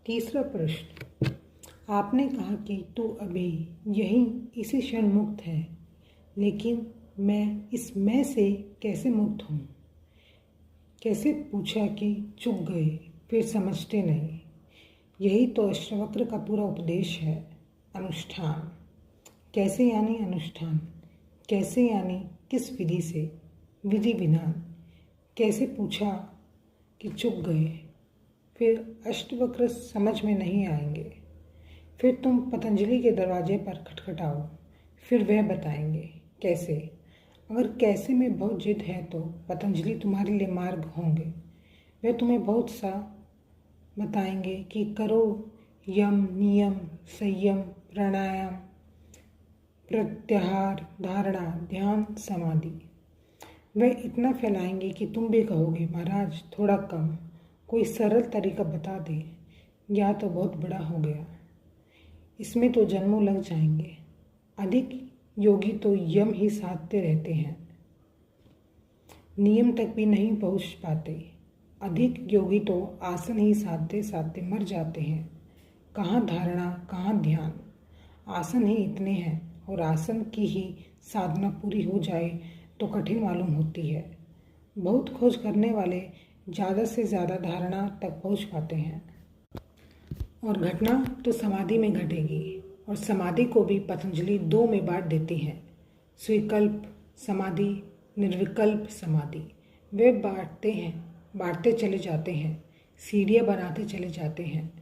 तीसरा प्रश्न, आपने कहा कि तू अभी यहीं इसी क्षण मुक्त है, लेकिन मैं इस मैं से कैसे मुक्त हूँ? कैसे पूछा कि चुक गए, फिर समझते नहीं। यही तो अष्टवक्र का पूरा उपदेश है। अनुष्ठान कैसे यानी अनुष्ठान, कैसे यानी किस विधि से, विधि विधान। कैसे पूछा कि चुक गए, फिर अष्टवक्र समझ में नहीं आएंगे। फिर तुम पतंजलि के दरवाजे पर खटखटाओ, फिर वह बताएंगे कैसे। अगर कैसे में बहुत जिद है तो पतंजलि तुम्हारे लिए मार्ग होंगे। वे तुम्हें बहुत सा बताएंगे कि करो यम, नियम, संयम, प्राणायाम, प्रत्याहार, धारणा, ध्यान, समाधि। वे इतना फैलाएंगे कि तुम भी कहोगे महाराज थोड़ा कम, कोई सरल तरीका बता दे, या तो बहुत बड़ा हो गया, इसमें तो जन्मों लग जाएंगे। अधिक योगी तो यम ही साधते रहते हैं, नियम तक भी नहीं पहुंच पाते। अधिक योगी तो आसन ही साधते साधते मर जाते हैं। कहाँ धारणा, कहाँ ध्यान। आसन ही इतने हैं और आसन की ही साधना पूरी हो जाए तो कठिन मालूम होती है। बहुत खोज करने वाले ज़्यादा से ज़्यादा धारणा तक पहुंच पाते हैं, और घटना तो समाधि में घटेगी। और समाधि को भी पतंजलि दो में बांट देती हैं, स्विकल्प समाधि, निर्विकल्प समाधि। वे बांटते चले जाते हैं, सीढ़ियाँ बनाते चले जाते हैं।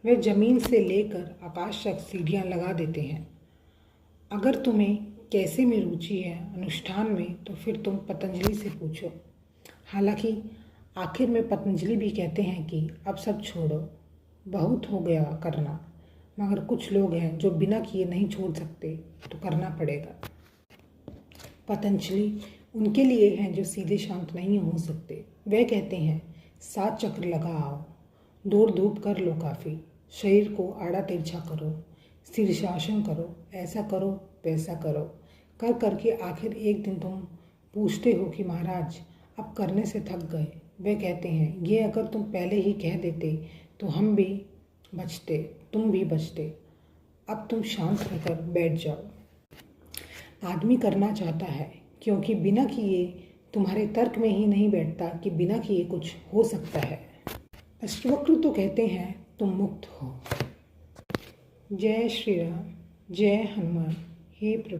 वे जमीन से लेकर आकाश तक सीढ़ियाँ लगा देते हैं। अगर तुम्हें कैसे में रुचि है, अनुष्ठान में, तो फिर तुम पतंजलि से पूछो। हालांकि आखिर में पतंजलि भी कहते हैं कि अब सब छोड़ो, बहुत हो गया करना, मगर कुछ लोग हैं जो बिना किए नहीं छोड़ सकते, तो करना पड़ेगा। पतंजलि उनके लिए हैं जो सीधे शांत नहीं हो सकते। वे कहते हैं 7 चक्र लगा आओ, दौड़ धूप कर लो काफ़ी, शरीर को आड़ा तिरछा करो, शीर्षासन करो, ऐसा करो वैसा करो। कर करके आखिर एक दिन तुम पूछते हो कि महाराज अब करने से थक गए। वे कहते हैं ये अगर तुम पहले ही कह देते तो हम भी बचते, तुम भी बचते। अब तुम शांत होकर बैठ जाओ। आदमी करना चाहता है, क्योंकि बिना किए तुम्हारे तर्क में ही नहीं बैठता कि बिना किए कुछ हो सकता है। अष्टवक्र तो कहते हैं तुम मुक्त हो। जय श्री राम, जय हनुमान। हे प्रभु।